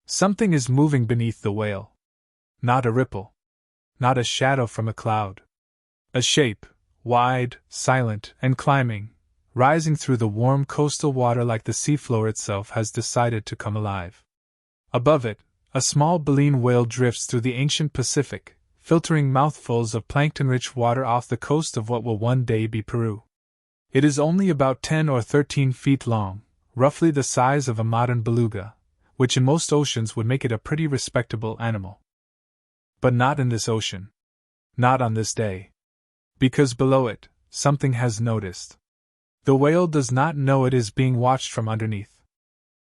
Something is moving beneath the whale. Not a ripple. Not a shadow from a cloud. A shape, wide, silent, and climbing, rising through the warm coastal water like the seafloor itself has decided to come alive. Above it, a small baleen whale drifts through the ancient Pacific, filtering mouthfuls of plankton-rich water off the coast of what will one day be Peru. It is only about 10 or 13 feet long, roughly the size of a modern beluga, which in most oceans would make it a pretty respectable animal. But not in this ocean. Not on this day. Because below it, something has noticed. The whale does not know it is being watched from underneath.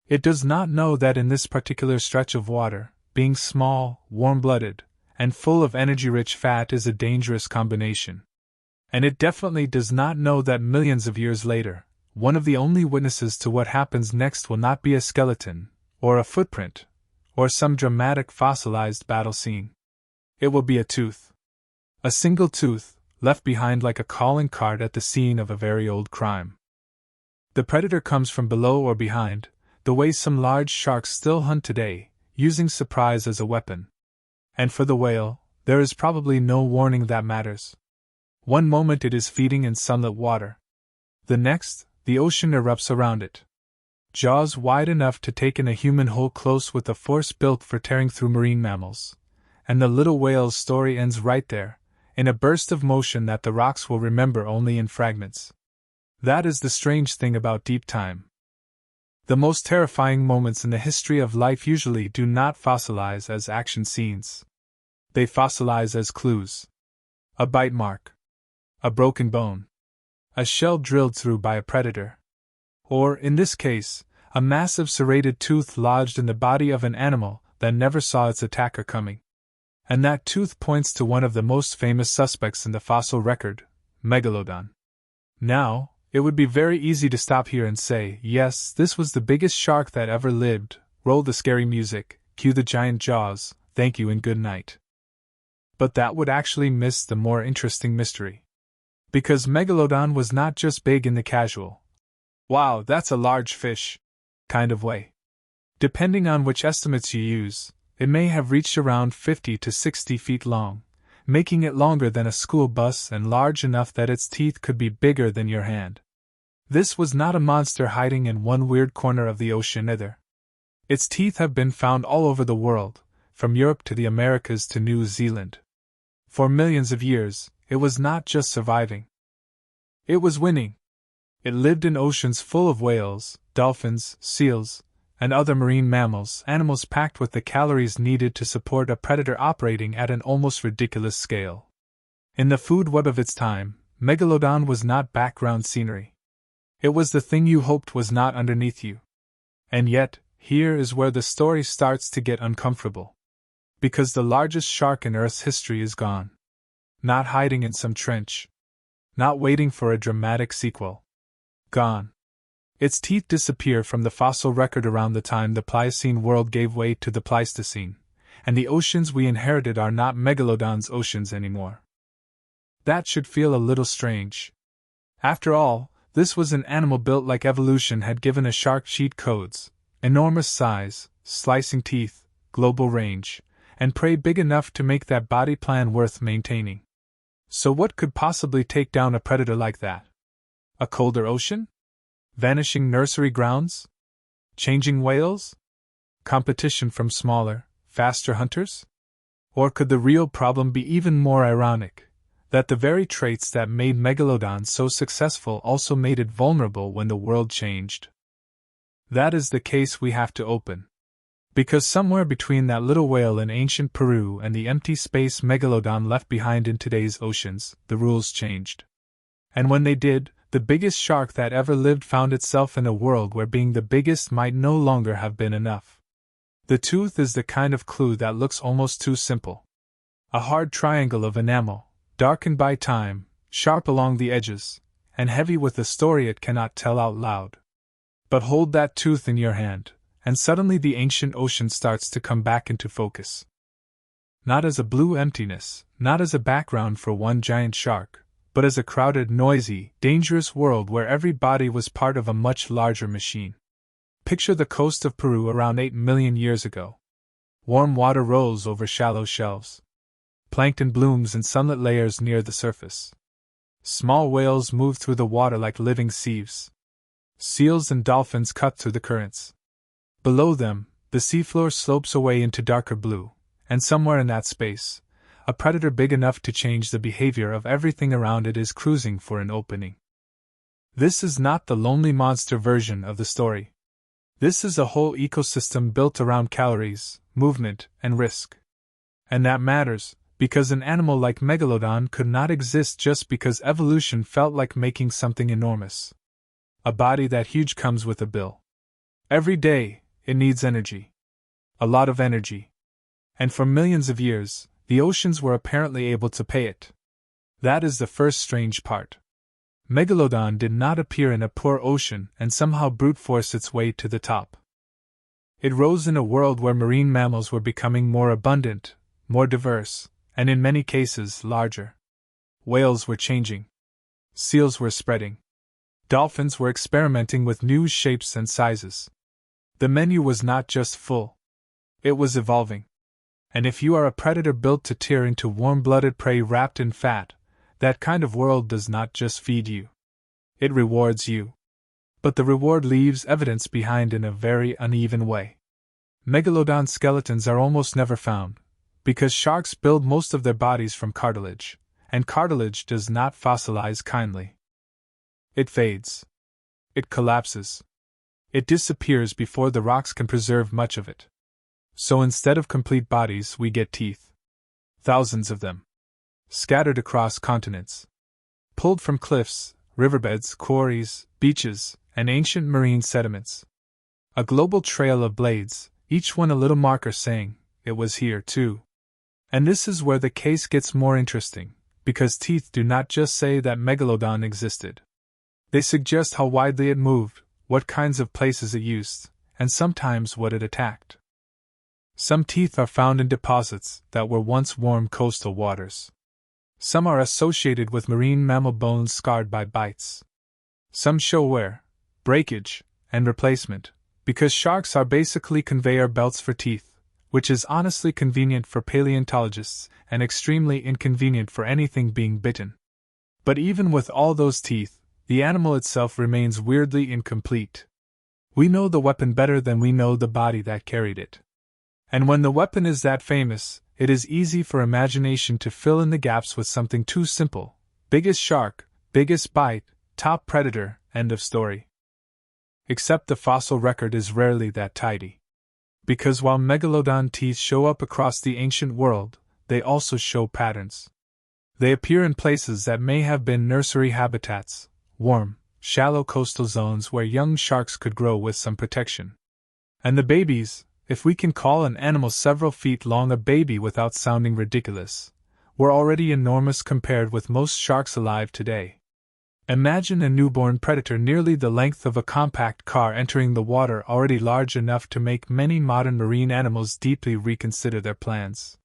It does not know that in this particular stretch of water, being small, warm-blooded, and full of energy-rich fat is a dangerous combination. And it definitely does not know that millions of years later, one of the only witnesses to what happens next will not be a skeleton, or a footprint, or some dramatic fossilized battle scene. It will be a tooth. A single tooth, left behind like a calling card at the scene of a very old crime. The predator comes from below or behind, the way some large sharks still hunt today, using surprise as a weapon. And for the whale, there is probably no warning that matters. One moment it is feeding in sunlit water. The next, the ocean erupts around it. Jaws wide enough to take in a human whole close with a force built for tearing through marine mammals. And the little whale's story ends right there, in a burst of motion that the rocks will remember only in fragments. That is the strange thing about deep time. The most terrifying moments in the history of life usually do not fossilize as action scenes. They fossilize as clues. A bite mark. A broken bone. A shell drilled through by a predator. Or, in this case, a massive serrated tooth lodged in the body of an animal that never saw its attacker coming. And that tooth points to one of the most famous suspects in the fossil record, Megalodon. Now, it would be very easy to stop here and say, yes, this was the biggest shark that ever lived, roll the scary music, cue the giant jaws, thank you and good night. But that would actually miss the more interesting mystery. Because Megalodon was not just big in the casual, wow, that's a large fish, kind of way. Depending on which estimates you use, it may have reached around 50 to 60 feet long, making it longer than a school bus and large enough that its teeth could be bigger than your hand. This was not a monster hiding in one weird corner of the ocean either. Its teeth have been found all over the world, from Europe to the Americas to New Zealand. For millions of years, it was not just surviving. It was winning. It lived in oceans full of whales, dolphins, seals, and other marine mammals, animals packed with the calories needed to support a predator operating at an almost ridiculous scale. In the food web of its time, Megalodon was not background scenery. It was the thing you hoped was not underneath you. And yet, here is where the story starts to get uncomfortable. Because the largest shark in Earth's history is gone. Not hiding in some trench. Not waiting for a dramatic sequel. Gone. Its teeth disappear from the fossil record around the time the Pliocene world gave way to the Pleistocene, and the oceans we inherited are not Megalodon's oceans anymore. That should feel a little strange. After all, this was an animal built like evolution had given a shark cheat codes: enormous size, slicing teeth, global range, and prey big enough to make that body plan worth maintaining. So what could possibly take down a predator like that? A colder ocean? Vanishing nursery grounds? Changing whales? Competition from smaller, faster hunters? Or could the real problem be even more ironic, that the very traits that made Megalodon so successful also made it vulnerable when the world changed? That is the case we have to open. Because somewhere between that little whale in ancient Peru and the empty space Megalodon left behind in today's oceans, the rules changed. And when they did, the biggest shark that ever lived found itself in a world where being the biggest might no longer have been enough. The tooth is the kind of clue that looks almost too simple. A hard triangle of enamel, darkened by time, sharp along the edges, and heavy with a story it cannot tell out loud. But hold that tooth in your hand, and suddenly the ancient ocean starts to come back into focus. Not as a blue emptiness, not as a background for one giant shark, but as a crowded, noisy, dangerous world where every body was part of a much larger machine. Picture the coast of Peru around 8 million years ago. Warm water rolls over shallow shelves. Plankton blooms in sunlit layers near the surface. Small whales move through the water like living sieves. Seals and dolphins cut through the currents. Below them, the seafloor slopes away into darker blue, and somewhere in that space, a predator big enough to change the behavior of everything around it is cruising for an opening. This is not the lonely monster version of the story. This is a whole ecosystem built around calories, movement, and risk. And that matters, because an animal like Megalodon could not exist just because evolution felt like making something enormous. A body that huge comes with a bill. Every day, it needs energy. A lot of energy. And for millions of years, the oceans were apparently able to pay it. That is the first strange part. Megalodon did not appear in a poor ocean and somehow brute force its way to the top. It rose in a world where marine mammals were becoming more abundant, more diverse, and in many cases larger. Whales were changing. Seals were spreading. Dolphins were experimenting with new shapes and sizes. The menu was not just full. It was evolving. And if you are a predator built to tear into warm-blooded prey wrapped in fat, that kind of world does not just feed you. It rewards you. But the reward leaves evidence behind in a very uneven way. Megalodon skeletons are almost never found, because sharks build most of their bodies from cartilage, and cartilage does not fossilize kindly. It fades. It collapses. It disappears before the rocks can preserve much of it. So instead of complete bodies, we get teeth. Thousands of them. Scattered across continents. Pulled from cliffs, riverbeds, quarries, beaches, and ancient marine sediments. A global trail of blades, each one a little marker saying, it was here too. And this is where the case gets more interesting, because teeth do not just say that Megalodon existed. They suggest how widely it moved, what kinds of places it used, and sometimes what it attacked. Some teeth are found in deposits that were once warm coastal waters. Some are associated with marine mammal bones scarred by bites. Some show wear, breakage, and replacement, because sharks are basically conveyor belts for teeth, which is honestly convenient for paleontologists and extremely inconvenient for anything being bitten. But even with all those teeth, the animal itself remains weirdly incomplete. We know the weapon better than we know the body that carried it. And when the weapon is that famous, it is easy for imagination to fill in the gaps with something too simple. Biggest shark, biggest bite, top predator, end of story. Except the fossil record is rarely that tidy. Because while Megalodon teeth show up across the ancient world, they also show patterns. They appear in places that may have been nursery habitats, warm, shallow coastal zones where young sharks could grow with some protection. And the babies, if we can call an animal several feet long a baby without sounding ridiculous, were already enormous compared with most sharks alive today. Imagine a newborn predator nearly the length of a compact car entering the water, already large enough to make many modern marine animals deeply reconsider their plans.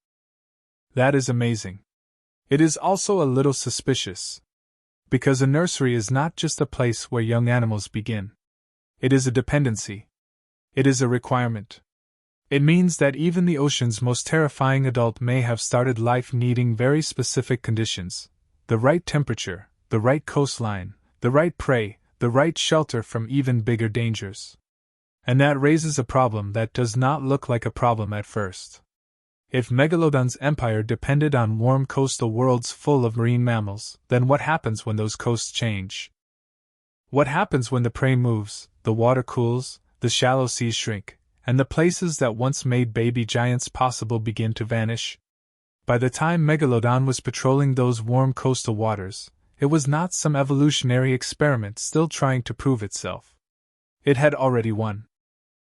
That is amazing. It is also a little suspicious. Because a nursery is not just a place where young animals begin. It is a dependency. It is a requirement. It means that even the ocean's most terrifying adult may have started life needing very specific conditions: the right temperature, the right coastline, the right prey, the right shelter from even bigger dangers. And that raises a problem that does not look like a problem at first. If Megalodon's empire depended on warm coastal worlds full of marine mammals, then what happens when those coasts change? What happens when the prey moves, the water cools, the shallow seas shrink, and the places that once made baby giants possible begin to vanish? By the time Megalodon was patrolling those warm coastal waters, it was not some evolutionary experiment still trying to prove itself. It had already won.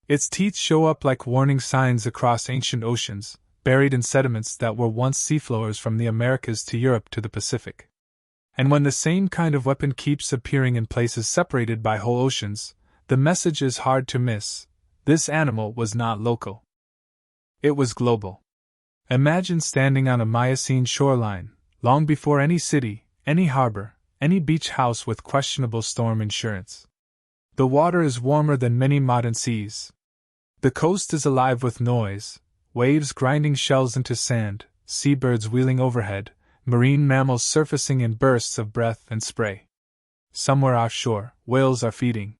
Its teeth show up like warning signs across ancient oceans, buried in sediments that were once seafloors from the Americas to Europe to the Pacific. And when the same kind of weapon keeps appearing in places separated by whole oceans, the message is hard to miss: this animal was not local. It was global. Imagine standing on a Miocene shoreline, long before any city, any harbor, any beach house with questionable storm insurance. The water is warmer than many modern seas. The coast is alive with noise, waves grinding shells into sand, seabirds wheeling overhead, marine mammals surfacing in bursts of breath and spray. Somewhere offshore, whales are feeding.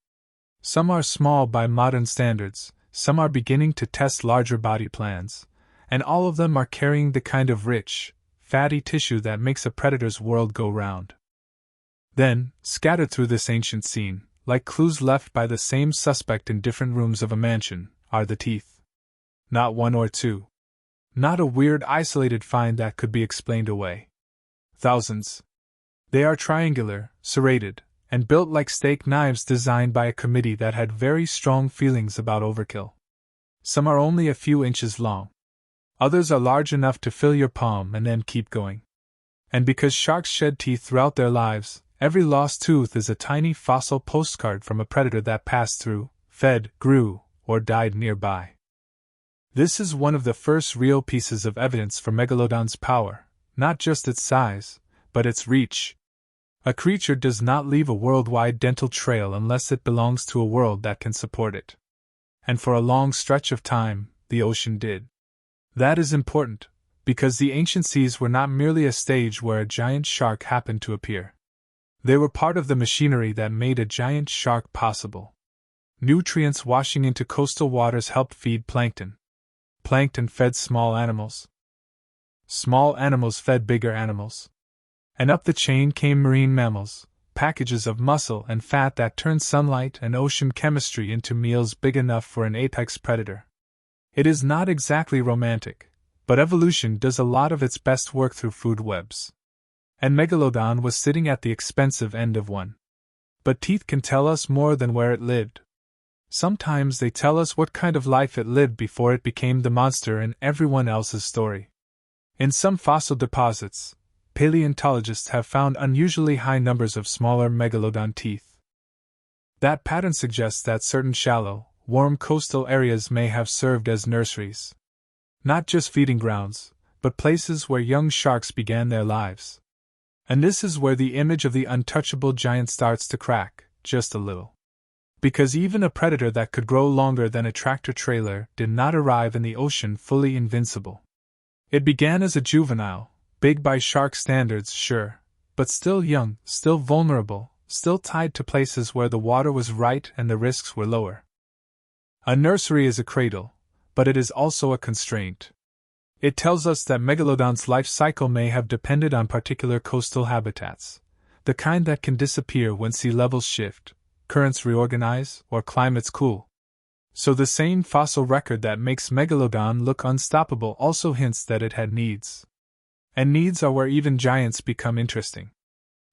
Some are small by modern standards, some are beginning to test larger body plans, and all of them are carrying the kind of rich, fatty tissue that makes a predator's world go round. Then, scattered through this ancient scene, like clues left by the same suspect in different rooms of a mansion, are the teeth. Not one or two. Not a weird isolated find that could be explained away. Thousands. They are triangular, serrated, and built like steak knives designed by a committee that had very strong feelings about overkill. Some are only a few inches long. Others are large enough to fill your palm and then keep going. And because sharks shed teeth throughout their lives, every lost tooth is a tiny fossil postcard from a predator that passed through, fed, grew, or died nearby. This is one of the first real pieces of evidence for Megalodon's power, not just its size, but its reach. A creature does not leave a worldwide dental trail unless it belongs to a world that can support it. And for a long stretch of time, the ocean did. That is important, because the ancient seas were not merely a stage where a giant shark happened to appear. They were part of the machinery that made a giant shark possible. Nutrients washing into coastal waters helped feed plankton. Plankton fed small animals. Small animals fed bigger animals. And up the chain came marine mammals, packages of muscle and fat that turned sunlight and ocean chemistry into meals big enough for an apex predator. It is not exactly romantic, but evolution does a lot of its best work through food webs. And Megalodon was sitting at the expensive end of one. But teeth can tell us more than where it lived. Sometimes they tell us what kind of life it lived before it became the monster in everyone else's story. In some fossil deposits, paleontologists have found unusually high numbers of smaller megalodon teeth. That pattern suggests that certain shallow, warm coastal areas may have served as nurseries. Not just feeding grounds, but places where young sharks began their lives. And this is where the image of the untouchable giant starts to crack, just a little. Because even a predator that could grow longer than a tractor trailer did not arrive in the ocean fully invincible. It began as a juvenile, big by shark standards, sure, but still young, still vulnerable, still tied to places where the water was right and the risks were lower. A nursery is a cradle, but it is also a constraint. It tells us that Megalodon's life cycle may have depended on particular coastal habitats, the kind that can disappear when sea levels shift, currents reorganize, or climates cool. So the same fossil record that makes Megalodon look unstoppable also hints that it had needs. And needs are where even giants become interesting.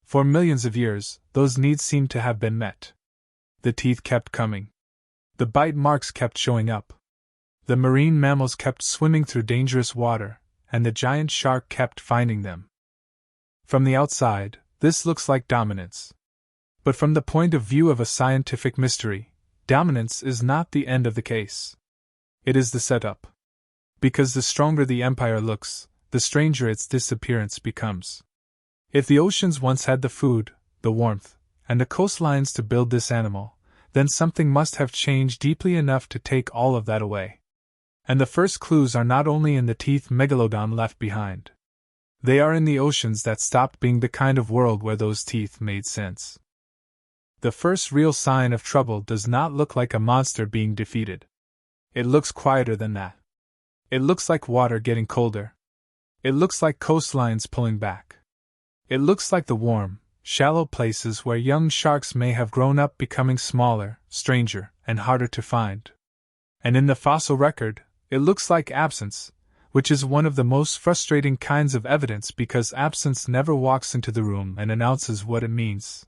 For millions of years, those needs seem to have been met. The teeth kept coming. The bite marks kept showing up. The marine mammals kept swimming through dangerous water, and the giant shark kept finding them. From the outside, this looks like dominance. But from the point of view of a scientific mystery, dominance is not the end of the case. It is the setup. Because the stronger the empire looks, the stranger its disappearance becomes. If the oceans once had the food, the warmth, and the coastlines to build this animal, then something must have changed deeply enough to take all of that away. And the first clues are not only in the teeth Megalodon left behind. They are in the oceans that stopped being the kind of world where those teeth made sense. The first real sign of trouble does not look like a monster being defeated. It looks quieter than that. It looks like water getting colder. It looks like coastlines pulling back. It looks like the warm, shallow places where young sharks may have grown up becoming smaller, stranger, and harder to find. And in the fossil record, it looks like absence, which is one of the most frustrating kinds of evidence because absence never walks into the room and announces what it means.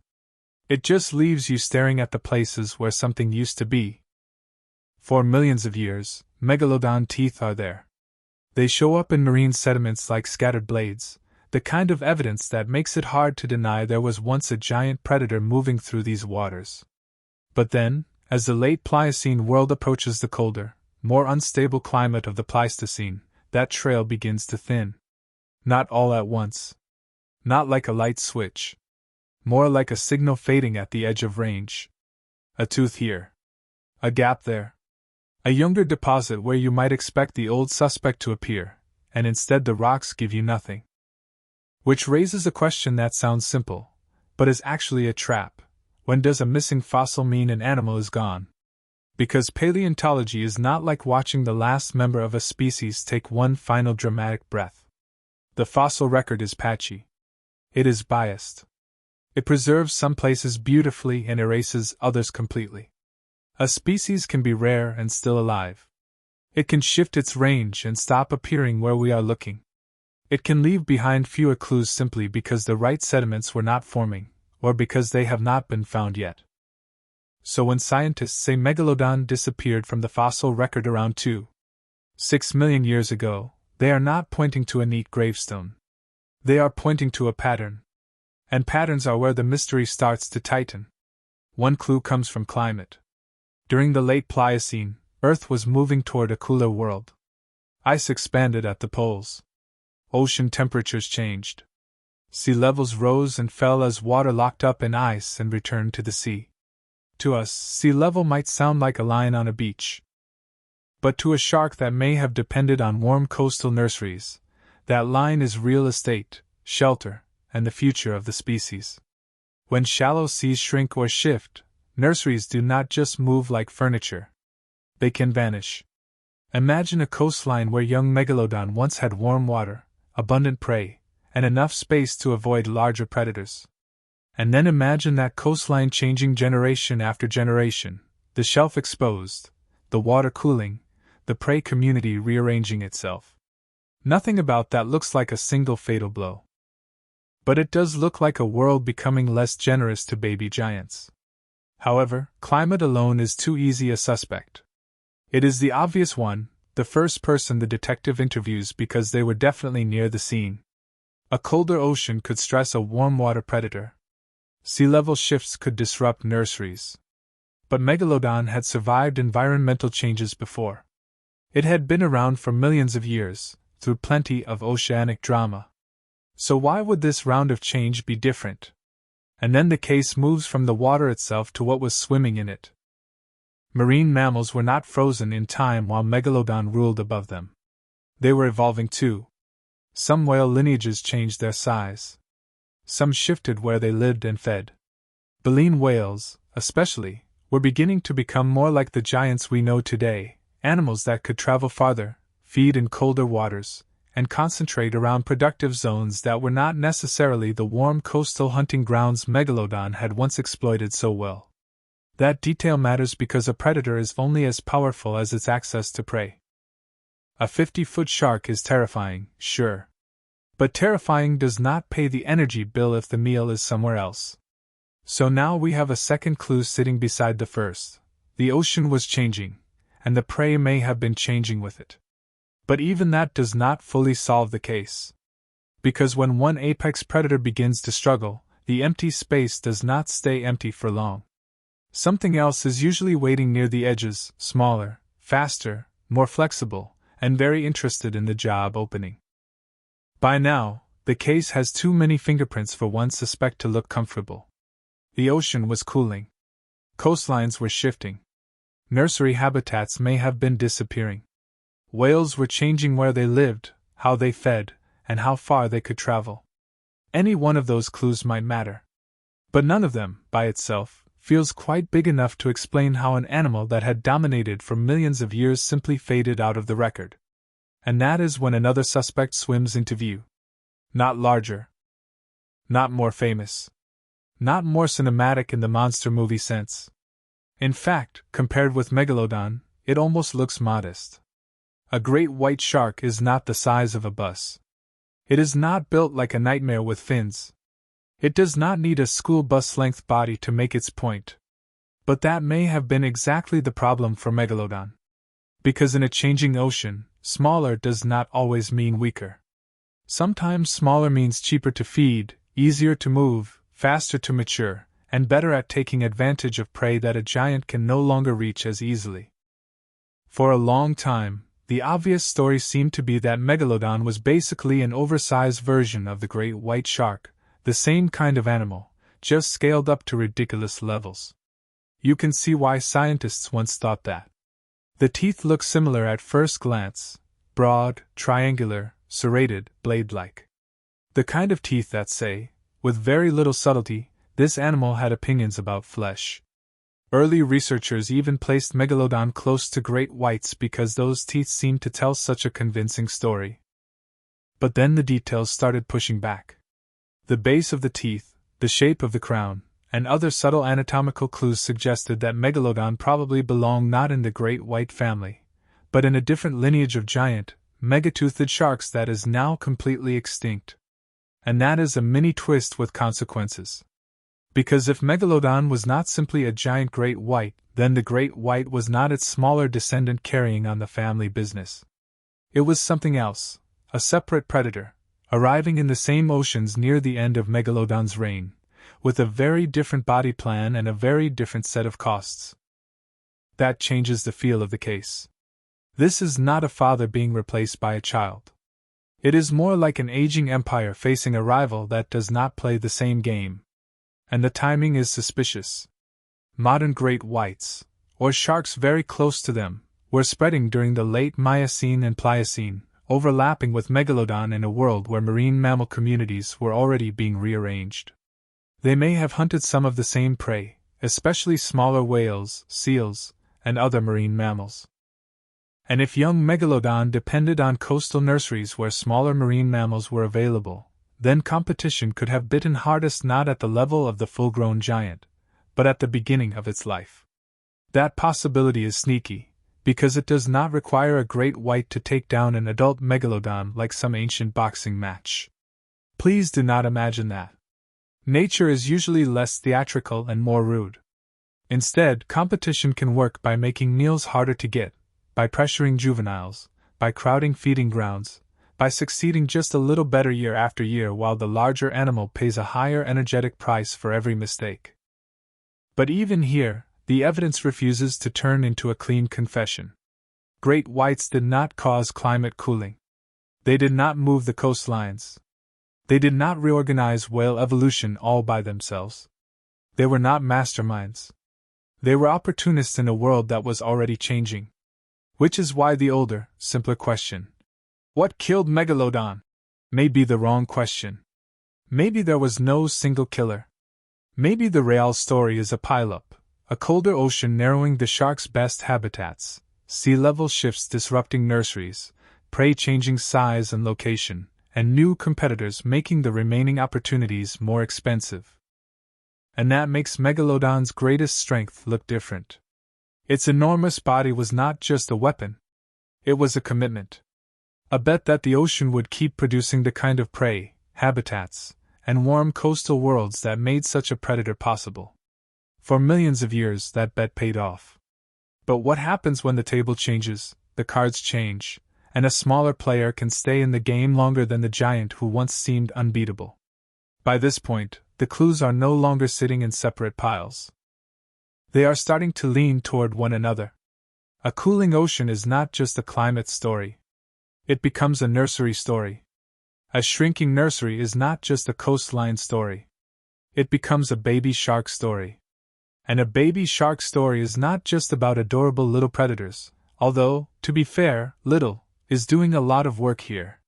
It just leaves you staring at the places where something used to be. For millions of years, Megalodon teeth are there. They show up in marine sediments like scattered blades, the kind of evidence that makes it hard to deny there was once a giant predator moving through these waters. But then, as the late Pliocene world approaches the colder, more unstable climate of the Pleistocene, that trail begins to thin. Not all at once. Not like a light switch. More like a signal fading at the edge of range. A tooth here. A gap there. A younger deposit where you might expect the old suspect to appear, and instead the rocks give you nothing. Which raises a question that sounds simple, but is actually a trap. When does a missing fossil mean an animal is gone? Because paleontology is not like watching the last member of a species take one final dramatic breath. The fossil record is patchy. It is biased. It preserves some places beautifully and erases others completely. A species can be rare and still alive. It can shift its range and stop appearing where we are looking. It can leave behind fewer clues simply because the right sediments were not forming, or because they have not been found yet. So when scientists say Megalodon disappeared from the fossil record around 2.6 million years ago, they are not pointing to a neat gravestone. They are pointing to a pattern. And patterns are where the mystery starts to tighten. One clue comes from climate. During the late Pliocene, Earth was moving toward a cooler world. Ice expanded at the poles. Ocean temperatures changed. Sea levels rose and fell as water locked up in ice and returned to the sea. To us, sea level might sound like a line on a beach. But to a shark that may have depended on warm coastal nurseries, that line is real estate, shelter, and the future of the species. When shallow seas shrink or shift, nurseries do not just move like furniture. They can vanish. Imagine a coastline where young Megalodon once had warm water, abundant prey, and enough space to avoid larger predators. And then imagine that coastline changing generation after generation, the shelf exposed, the water cooling, the prey community rearranging itself. Nothing about that looks like a single fatal blow. But it does look like a world becoming less generous to baby giants. However, climate alone is too easy a suspect. It is the obvious one, the first person the detective interviews because they were definitely near the scene. A colder ocean could stress a warm water predator. Sea level shifts could disrupt nurseries. But Megalodon had survived environmental changes before. It had been around for millions of years, through plenty of oceanic drama. So why would this round of change be different? And then the case moves from the water itself to what was swimming in it. Marine mammals were not frozen in time while Megalodon ruled above them. They were evolving too. Some whale lineages changed their size. Some shifted where they lived and fed. Baleen whales, especially, were beginning to become more like the giants we know today, animals that could travel farther, feed in colder waters, and concentrate around productive zones that were not necessarily the warm coastal hunting grounds Megalodon had once exploited so well. That detail matters because a predator is only as powerful as its access to prey. A 50-foot shark is terrifying, sure. But terrifying does not pay the energy bill if the meal is somewhere else. So now we have a second clue sitting beside the first. The ocean was changing, and the prey may have been changing with it. But even that does not fully solve the case. Because when one apex predator begins to struggle, the empty space does not stay empty for long. Something else is usually waiting near the edges, smaller, faster, more flexible, and very interested in the job opening. By now, the case has too many fingerprints for one suspect to look comfortable. The ocean was cooling. Coastlines were shifting. Nursery habitats may have been disappearing. Whales were changing where they lived, how they fed, and how far they could travel. Any one of those clues might matter. But none of them, by itself, feels quite big enough to explain how an animal that had dominated for millions of years simply faded out of the record. And that is when another suspect swims into view. Not larger. Not more famous. Not more cinematic in the monster movie sense. In fact, compared with Megalodon, it almost looks modest. A great white shark is not the size of a bus. It is not built like a nightmare with fins. It does not need a school bus-length body to make its point. But that may have been exactly the problem for Megalodon. Because in a changing ocean, smaller does not always mean weaker. Sometimes smaller means cheaper to feed, easier to move, faster to mature, and better at taking advantage of prey that a giant can no longer reach as easily. For a long time, the obvious story seemed to be that Megalodon was basically an oversized version of the great white shark, the same kind of animal, just scaled up to ridiculous levels. You can see why scientists once thought that. The teeth look similar at first glance: broad, triangular, serrated, blade-like. The kind of teeth that say, with very little subtlety, this animal had opinions about flesh. Early researchers even placed Megalodon close to great whites because those teeth seemed to tell such a convincing story. But then the details started pushing back. The base of the teeth, the shape of the crown, and other subtle anatomical clues suggested that Megalodon probably belonged not in the great white family, but in a different lineage of giant, megatoothed sharks that is now completely extinct. And that is a mini twist with consequences. Because if Megalodon was not simply a giant great white, then the great white was not its smaller descendant carrying on the family business. It was something else, a separate predator, arriving in the same oceans near the end of Megalodon's reign, with a very different body plan and a very different set of costs. That changes the feel of the case. This is not a father being replaced by a child. It is more like an aging empire facing a rival that does not play the same game. And the timing is suspicious. Modern great whites, or sharks very close to them, were spreading during the late Miocene and Pliocene, overlapping with Megalodon in a world where marine mammal communities were already being rearranged. They may have hunted some of the same prey, especially smaller whales, seals, and other marine mammals. And if young Megalodon depended on coastal nurseries where smaller marine mammals were available, then competition could have bitten hardest not at the level of the full-grown giant, but at the beginning of its life. That possibility is sneaky, because it does not require a great white to take down an adult Megalodon like some ancient boxing match. Please do not imagine that. Nature is usually less theatrical and more rude. Instead, competition can work by making meals harder to get, by pressuring juveniles, by crowding feeding grounds, by succeeding just a little better year after year while the larger animal pays a higher energetic price for every mistake. But even here, the evidence refuses to turn into a clean confession. Great whites did not cause climate cooling. They did not move the coastlines. They did not reorganize whale evolution all by themselves. They were not masterminds. They were opportunists in a world that was already changing. Which is why the older, simpler question, "What killed Megalodon?" may be the wrong question. Maybe there was no single killer. Maybe the real story is a pileup, a colder ocean narrowing the shark's best habitats, sea level shifts disrupting nurseries, prey changing size and location, and new competitors making the remaining opportunities more expensive. And that makes Megalodon's greatest strength look different. Its enormous body was not just a weapon. It was a commitment. A bet that the ocean would keep producing the kind of prey, habitats, and warm coastal worlds that made such a predator possible. For millions of years, that bet paid off. But what happens when the table changes, the cards change, and a smaller player can stay in the game longer than the giant who once seemed unbeatable? By this point, the clues are no longer sitting in separate piles. They are starting to lean toward one another. A cooling ocean is not just a climate story. It becomes a nursery story. A shrinking nursery is not just a coastline story. It becomes a baby shark story. And a baby shark story is not just about adorable little predators, although, to be fair, little is doing a lot of work here.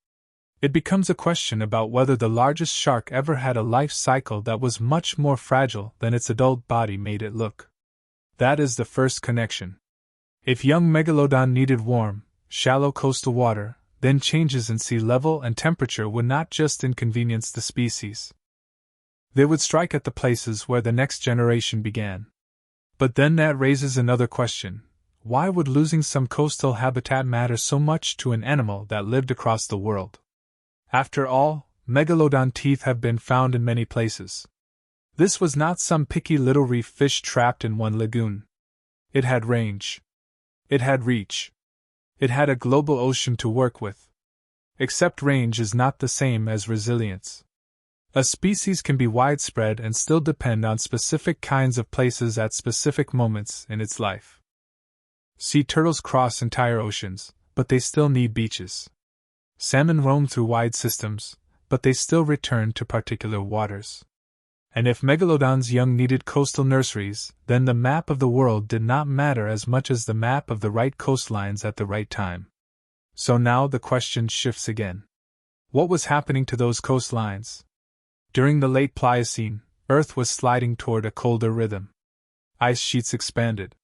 It becomes a question about whether the largest shark ever had a life cycle that was much more fragile than its adult body made it look. That is the first connection. If young Megalodon needed warm, shallow coastal water, then changes in sea level and temperature would not just inconvenience the species. They would strike at the places where the next generation began. But then that raises another question. Why would losing some coastal habitat matter so much to an animal that lived across the world? After all, Megalodon teeth have been found in many places. This was not some picky little reef fish trapped in one lagoon. It had range. It had reach. It had a global ocean to work with. Except range is not the same as resilience. A species can be widespread and still depend on specific kinds of places at specific moments in its life. Sea turtles cross entire oceans, but they still need beaches. Salmon roam through wide systems, but they still return to particular waters. And if Megalodon's young needed coastal nurseries, then the map of the world did not matter as much as the map of the right coastlines at the right time. So now the question shifts again. What was happening to those coastlines? During the late Pliocene, Earth was sliding toward a colder rhythm. Ice sheets expanded.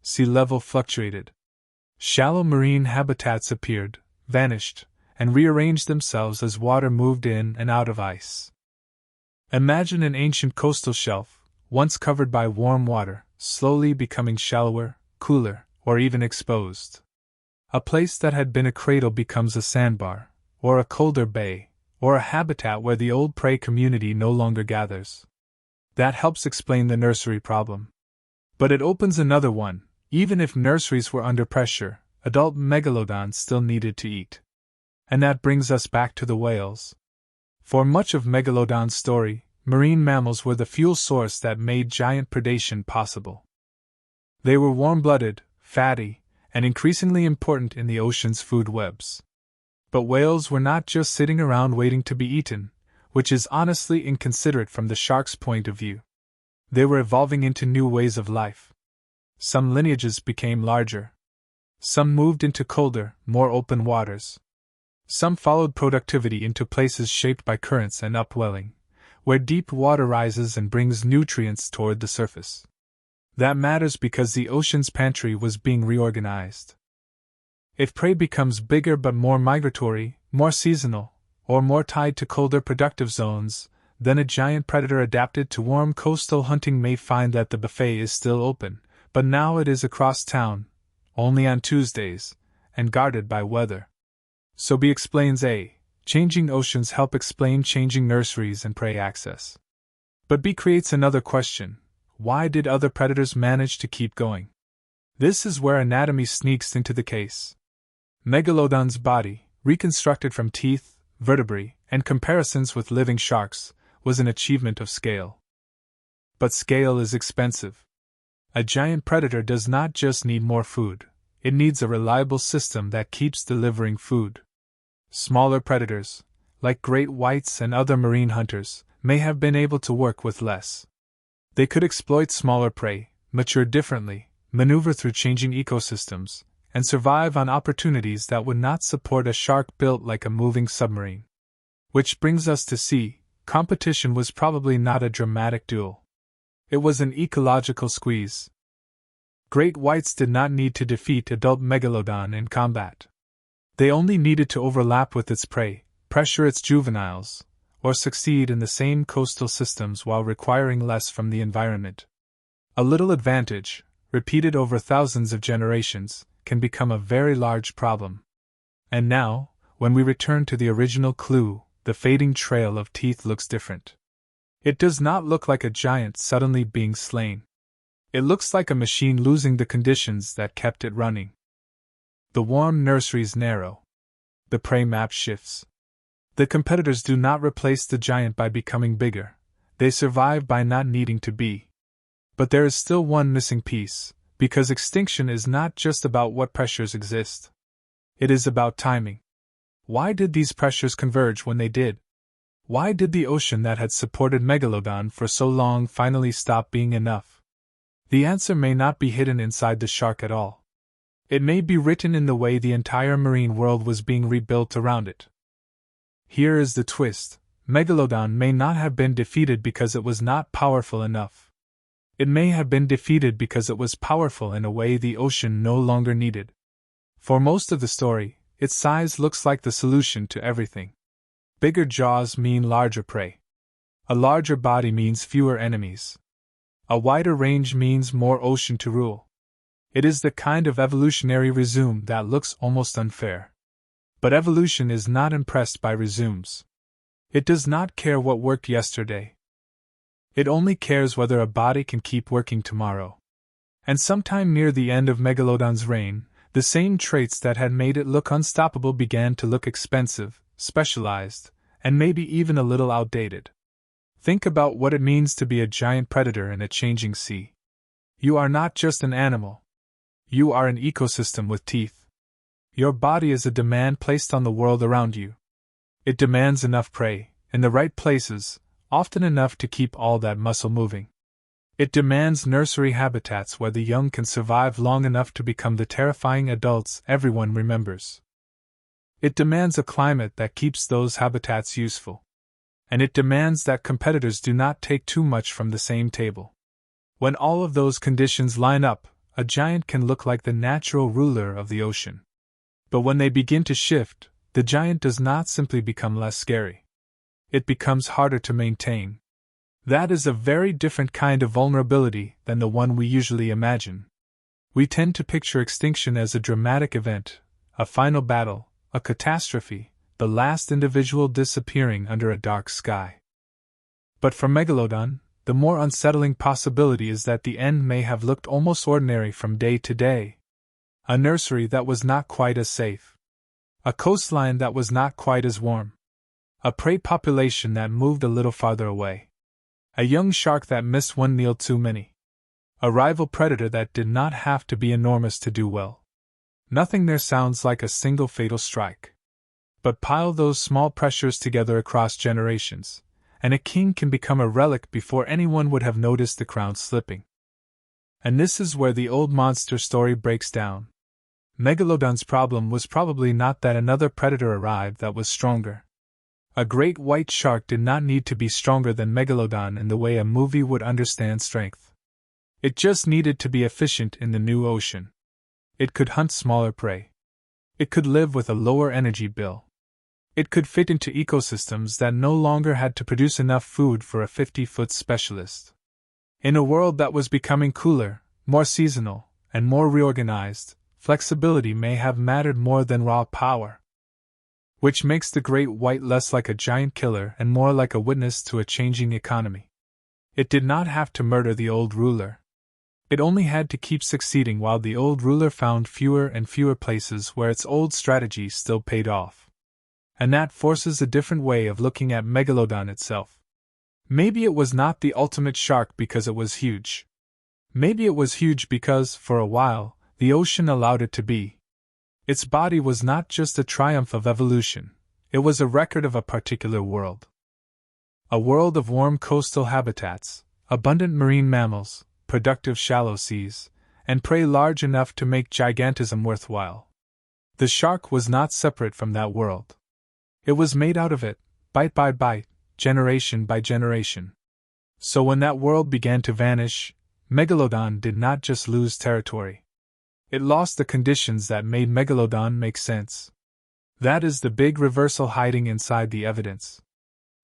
Sea level fluctuated. Shallow marine habitats appeared, vanished, and rearranged themselves as water moved in and out of ice. Imagine an ancient coastal shelf, once covered by warm water, slowly becoming shallower, cooler, or even exposed. A place that had been a cradle becomes a sandbar, or a colder bay, or a habitat where the old prey community no longer gathers. That helps explain the nursery problem. But it opens another one. Even if nurseries were under pressure, adult megalodons still needed to eat. And that brings us back to the whales. For much of Megalodon's story, marine mammals were the fuel source that made giant predation possible. They were warm-blooded, fatty, and increasingly important in the ocean's food webs. But whales were not just sitting around waiting to be eaten, which is honestly inconsiderate from the shark's point of view. They were evolving into new ways of life. Some lineages became larger. Some moved into colder, more open waters. Some followed productivity into places shaped by currents and upwelling, where deep water rises and brings nutrients toward the surface. That matters because the ocean's pantry was being reorganized. If prey becomes bigger but more migratory, more seasonal, or more tied to colder productive zones, then a giant predator adapted to warm coastal hunting may find that the buffet is still open, but now it is across town, only on Tuesdays, and guarded by weather. So B explains A. Changing oceans help explain changing nurseries and prey access. But B creates another question. Why did other predators manage to keep going? This is where anatomy sneaks into the case. Megalodon's body, reconstructed from teeth, vertebrae, and comparisons with living sharks, was an achievement of scale. But scale is expensive. A giant predator does not just need more food, it needs a reliable system that keeps delivering food. Smaller predators, like great whites and other marine hunters, may have been able to work with less. They could exploit smaller prey, mature differently, maneuver through changing ecosystems, and survive on opportunities that would not support a shark built like a moving submarine. Which brings us to C. Competition was probably not a dramatic duel. It was an ecological squeeze. Great whites did not need to defeat adult megalodon in combat. They only needed to overlap with its prey, pressure its juveniles, or succeed in the same coastal systems while requiring less from the environment. A little advantage, repeated over thousands of generations, can become a very large problem. And now, when we return to the original clue, the fading trail of teeth looks different. It does not look like a giant suddenly being slain. It looks like a machine losing the conditions that kept it running. The warm nurseries narrow. The prey map shifts. The competitors do not replace the giant by becoming bigger, they survive by not needing to be. But there is still one missing piece, because extinction is not just about what pressures exist. It is about timing. Why did these pressures converge when they did? Why did the ocean that had supported Megalodon for so long finally stop being enough? The answer may not be hidden inside the shark at all. It may be written in the way the entire marine world was being rebuilt around it. Here is the twist. Megalodon may not have been defeated because it was not powerful enough. It may have been defeated because it was powerful in a way the ocean no longer needed. For most of the story, its size looks like the solution to everything. Bigger jaws mean larger prey. A larger body means fewer enemies. A wider range means more ocean to rule. It is the kind of evolutionary resume that looks almost unfair. But evolution is not impressed by resumes. It does not care what worked yesterday. It only cares whether a body can keep working tomorrow. And sometime near the end of Megalodon's reign, the same traits that had made it look unstoppable began to look expensive, specialized, and maybe even a little outdated. Think about what it means to be a giant predator in a changing sea. You are not just an animal. You are an ecosystem with teeth. Your body is a demand placed on the world around you. It demands enough prey, in the right places, often enough to keep all that muscle moving. It demands nursery habitats where the young can survive long enough to become the terrifying adults everyone remembers. It demands a climate that keeps those habitats useful. And it demands that competitors do not take too much from the same table. When all of those conditions line up, a giant can look like the natural ruler of the ocean. But when they begin to shift, the giant does not simply become less scary. It becomes harder to maintain. That is a very different kind of vulnerability than the one we usually imagine. We tend to picture extinction as a dramatic event, a final battle, a catastrophe, the last individual disappearing under a dark sky. But for Megalodon, the more unsettling possibility is that the end may have looked almost ordinary from day to day. A nursery that was not quite as safe. A coastline that was not quite as warm. A prey population that moved a little farther away. A young shark that missed one meal too many. A rival predator that did not have to be enormous to do well. Nothing there sounds like a single fatal strike. But pile those small pressures together across generations, and a king can become a relic before anyone would have noticed the crown slipping. And this is where the old monster story breaks down. Megalodon's problem was probably not that another predator arrived that was stronger. A great white shark did not need to be stronger than Megalodon in the way a movie would understand strength. It just needed to be efficient in the new ocean. It could hunt smaller prey. It could live with a lower energy bill. It could fit into ecosystems that no longer had to produce enough food for a 50-foot specialist. In a world that was becoming cooler, more seasonal, and more reorganized, flexibility may have mattered more than raw power. Which makes the great white less like a giant killer and more like a witness to a changing economy. It did not have to murder the old ruler. It only had to keep succeeding while the old ruler found fewer and fewer places where its old strategy still paid off. And that forces a different way of looking at Megalodon itself. Maybe it was not the ultimate shark because it was huge. Maybe it was huge because, for a while, the ocean allowed it to be. Its body was not just a triumph of evolution, it was a record of a particular world. A world of warm coastal habitats, abundant marine mammals, productive shallow seas, and prey large enough to make gigantism worthwhile. The shark was not separate from that world. It was made out of it, bite by bite, generation by generation. So when that world began to vanish, Megalodon did not just lose territory. It lost the conditions that made Megalodon make sense. That is the big reversal hiding inside the evidence.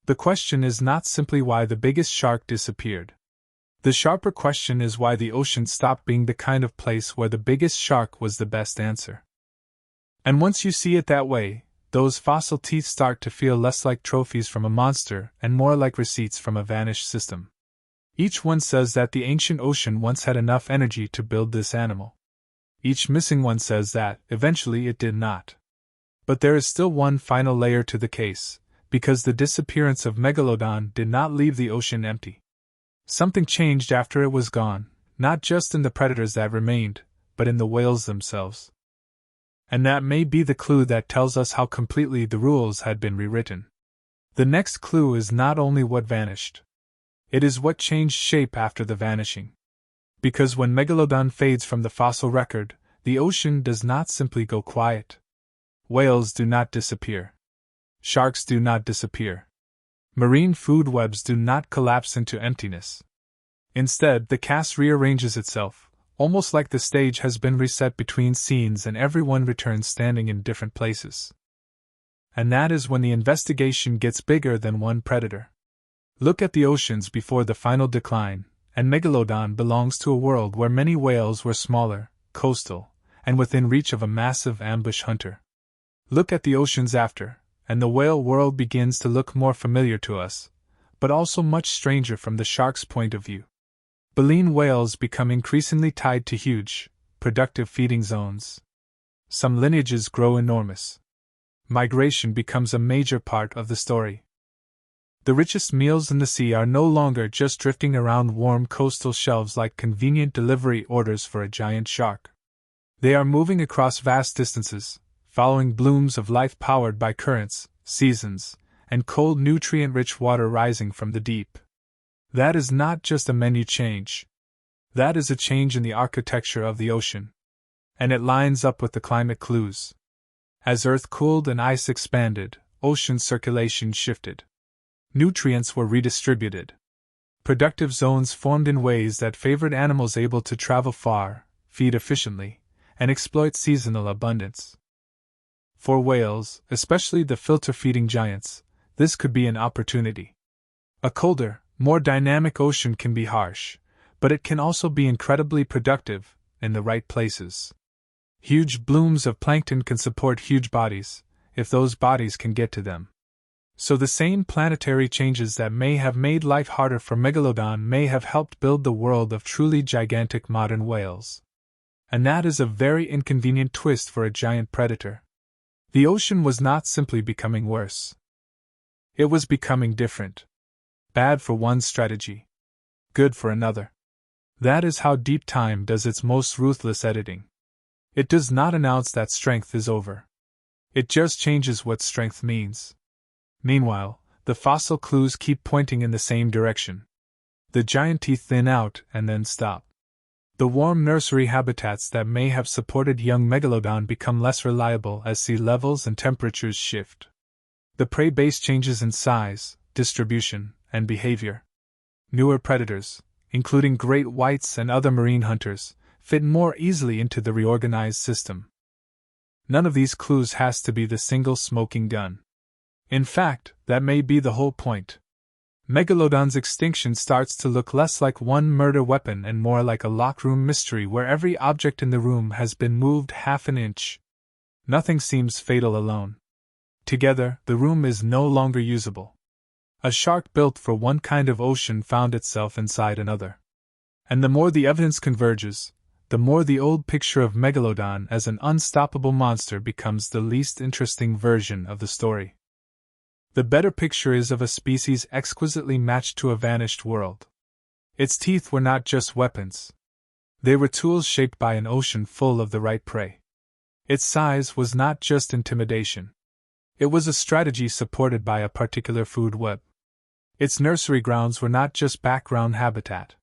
The question is not simply why the biggest shark disappeared. The sharper question is why the ocean stopped being the kind of place where the biggest shark was the best answer. And once you see it that way, those fossil teeth start to feel less like trophies from a monster and more like receipts from a vanished system. Each one says that the ancient ocean once had enough energy to build this animal. Each missing one says that, eventually, it did not. But there is still one final layer to the case, because the disappearance of Megalodon did not leave the ocean empty. Something changed after it was gone, not just in the predators that remained, but in the whales themselves. And that may be the clue that tells us how completely the rules had been rewritten. The next clue is not only what vanished. It is what changed shape after the vanishing. Because when Megalodon fades from the fossil record, the ocean does not simply go quiet. Whales do not disappear. Sharks do not disappear. Marine food webs do not collapse into emptiness. Instead, the cast rearranges itself, almost like the stage has been reset between scenes and everyone returns standing in different places. And that is when the investigation gets bigger than one predator. Look at the oceans before the final decline, and Megalodon belongs to a world where many whales were smaller, coastal, and within reach of a massive ambush hunter. Look at the oceans after, and the whale world begins to look more familiar to us, but also much stranger from the shark's point of view. Baleen whales become increasingly tied to huge, productive feeding zones. Some lineages grow enormous. Migration becomes a major part of the story. The richest meals in the sea are no longer just drifting around warm coastal shelves like convenient delivery orders for a giant shark. They are moving across vast distances, following blooms of life powered by currents, seasons, and cold nutrient-rich water rising from the deep. That is not just a menu change. That is a change in the architecture of the ocean. And it lines up with the climate clues. As Earth cooled and ice expanded, ocean circulation shifted. Nutrients were redistributed. Productive zones formed in ways that favored animals able to travel far, feed efficiently, and exploit seasonal abundance. For whales, especially the filter-feeding giants, this could be an opportunity. A colder, more dynamic ocean can be harsh, but it can also be incredibly productive, in the right places. Huge blooms of plankton can support huge bodies, if those bodies can get to them. So the same planetary changes that may have made life harder for Megalodon may have helped build the world of truly gigantic modern whales. And that is a very inconvenient twist for a giant predator. The ocean was not simply becoming worse. It was becoming different. Bad for one strategy. Good for another. That is how deep time does its most ruthless editing. It does not announce that strength is over. It just changes what strength means. Meanwhile, the fossil clues keep pointing in the same direction. The giant teeth thin out and then stop. The warm nursery habitats that may have supported young Megalodon become less reliable as sea levels and temperatures shift. The prey base changes in size, distribution, and behavior. Newer predators, including great whites and other marine hunters, fit more easily into the reorganized system. None of these clues has to be the single smoking gun. In fact, that may be the whole point. Megalodon's extinction starts to look less like one murder weapon and more like a locked room mystery where every object in the room has been moved half an inch. Nothing seems fatal alone. Together, the room is no longer usable. A shark built for one kind of ocean found itself inside another. And the more the evidence converges, the more the old picture of Megalodon as an unstoppable monster becomes the least interesting version of the story. The better picture is of a species exquisitely matched to a vanished world. Its teeth were not just weapons. They were tools shaped by an ocean full of the right prey. Its size was not just intimidation. It was a strategy supported by a particular food web. Its nursery grounds were not just background habitat.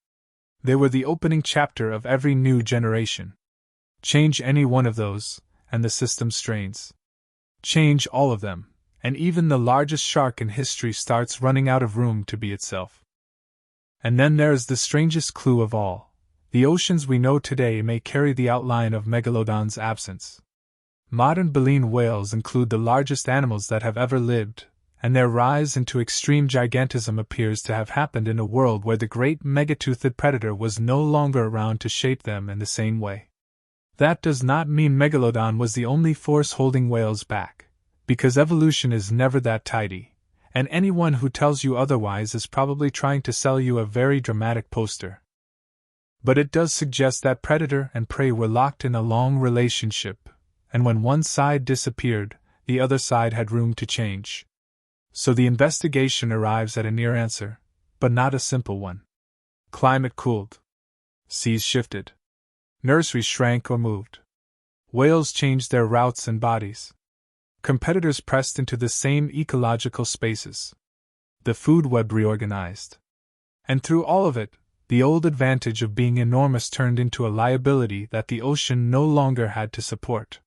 They were the opening chapter of every new generation. Change any one of those, and the system strains. Change all of them, and even the largest shark in history starts running out of room to be itself. And then there is the strangest clue of all. The oceans we know today may carry the outline of Megalodon's absence. Modern baleen whales include the largest animals that have ever lived, and their rise into extreme gigantism appears to have happened in a world where the great megatoothed predator was no longer around to shape them in the same way. That does not mean Megalodon was the only force holding whales back, because evolution is never that tidy, and anyone who tells you otherwise is probably trying to sell you a very dramatic poster. But it does suggest that predator and prey were locked in a long relationship, and when one side disappeared, the other side had room to change. So the investigation arrives at a near answer, but not a simple one. Climate cooled. Seas shifted. Nurseries shrank or moved. Whales changed their routes and bodies. Competitors pressed into the same ecological spaces. The food web reorganized. And through all of it, the old advantage of being enormous turned into a liability that the ocean no longer had to support.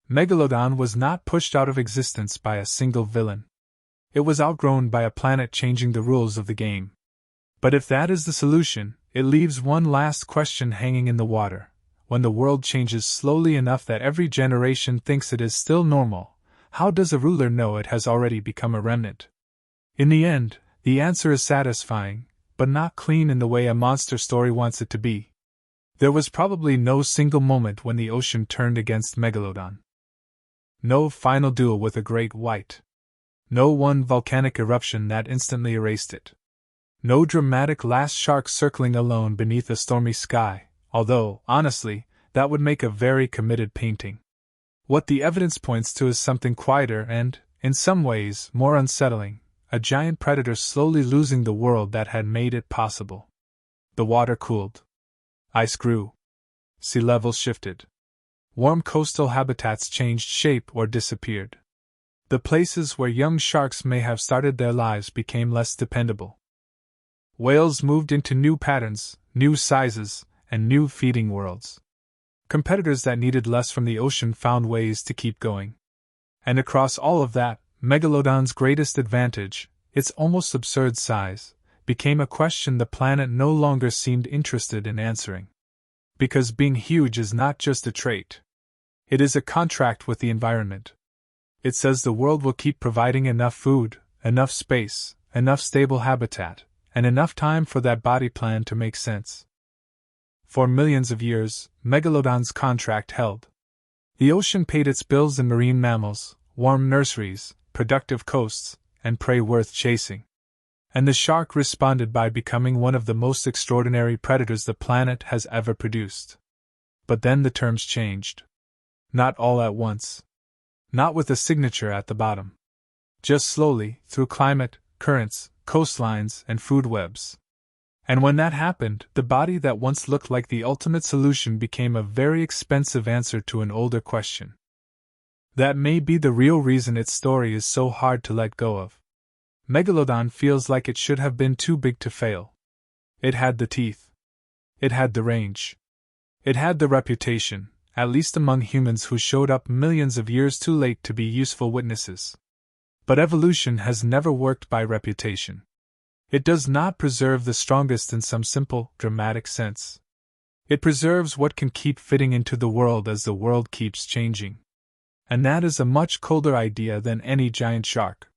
Megalodon was not pushed out of existence by a single villain. It was outgrown by a planet changing the rules of the game. But if that is the solution, it leaves one last question hanging in the water. When the world changes slowly enough that every generation thinks it is still normal, how does a ruler know it has already become a remnant? In the end, the answer is satisfying, but not clean in the way a monster story wants it to be. There was probably no single moment when the ocean turned against Megalodon. No final duel with a great white. No one volcanic eruption that instantly erased it. No dramatic last shark circling alone beneath a stormy sky. Although, honestly, that would make a very committed painting. What the evidence points to is something quieter and, in some ways, more unsettling, a giant predator slowly losing the world that had made it possible. The water cooled. Ice grew. Sea levels shifted. Warm coastal habitats changed shape or disappeared. The places where young sharks may have started their lives became less dependable. Whales moved into new patterns, new sizes, and new feeding worlds. Competitors that needed less from the ocean found ways to keep going. And across all of that, Megalodon's greatest advantage, its almost absurd size, became a question the planet no longer seemed interested in answering. Because being huge is not just a trait. It is a contract with the environment. It says the world will keep providing enough food, enough space, enough stable habitat, and enough time for that body plan to make sense. For millions of years, Megalodon's contract held. The ocean paid its bills in marine mammals, warm nurseries, productive coasts, and prey worth chasing. And the shark responded by becoming one of the most extraordinary predators the planet has ever produced. But then the terms changed. Not all at once. Not with a signature at the bottom. Just slowly, through climate, currents, coastlines, and food webs. And when that happened, the body that once looked like the ultimate solution became a very expensive answer to an older question. That may be the real reason its story is so hard to let go of. Megalodon feels like it should have been too big to fail. It had the teeth. It had the range. It had the reputation, at least among humans who showed up millions of years too late to be useful witnesses. But evolution has never worked by reputation. It does not preserve the strongest in some simple, dramatic sense. It preserves what can keep fitting into the world as the world keeps changing. And that is a much colder idea than any giant shark.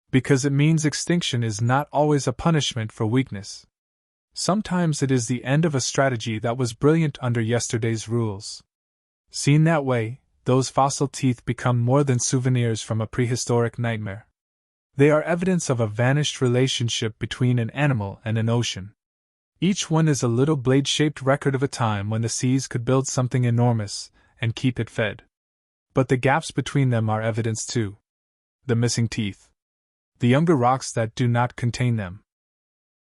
Because it means extinction is not always a punishment for weakness. Sometimes it is the end of a strategy that was brilliant under yesterday's rules. Seen that way, those fossil teeth become more than souvenirs from a prehistoric nightmare. They are evidence of a vanished relationship between an animal and an ocean. Each one is a little blade-shaped record of a time when the seas could build something enormous and keep it fed. But the gaps between them are evidence too. The missing teeth. The younger rocks that do not contain them.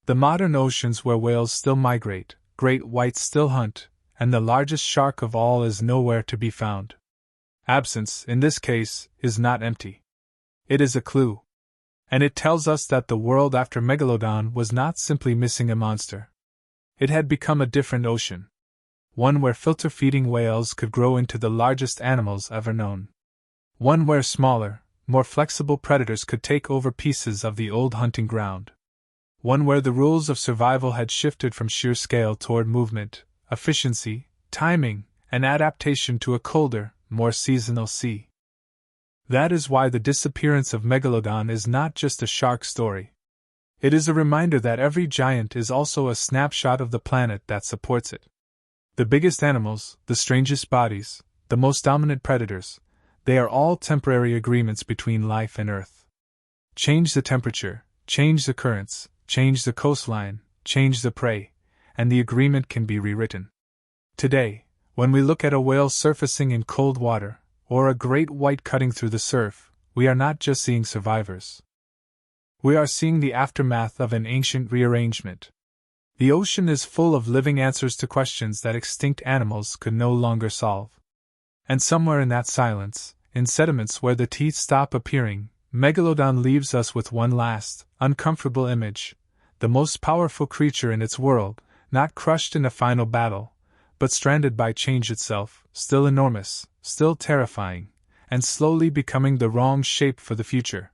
The modern oceans where whales still migrate, great whites still hunt, and the largest shark of all is nowhere to be found. Absence, in this case, is not empty. It is a clue. And it tells us that the world after Megalodon was not simply missing a monster. It had become a different ocean. One where filter-feeding whales could grow into the largest animals ever known. One where smaller, more flexible predators could take over pieces of the old hunting ground. One where the rules of survival had shifted from sheer scale toward movement, efficiency, timing, and adaptation to a colder, more seasonal sea. That is why the disappearance of Megalodon is not just a shark story. It is a reminder that every giant is also a snapshot of the planet that supports it. The biggest animals, the strangest bodies, the most dominant predators, they are all temporary agreements between life and Earth. Change the temperature, change the currents, change the coastline, change the prey, and the agreement can be rewritten. Today, when we look at a whale surfacing in cold water, or a great white cutting through the surf, we are not just seeing survivors. We are seeing the aftermath of an ancient rearrangement. The ocean is full of living answers to questions that extinct animals could no longer solve. And somewhere in that silence, in sediments where the teeth stop appearing, Megalodon leaves us with one last, uncomfortable image, the most powerful creature in its world, not crushed in a final battle, but stranded by change itself, still enormous, still terrifying, and slowly becoming the wrong shape for the future.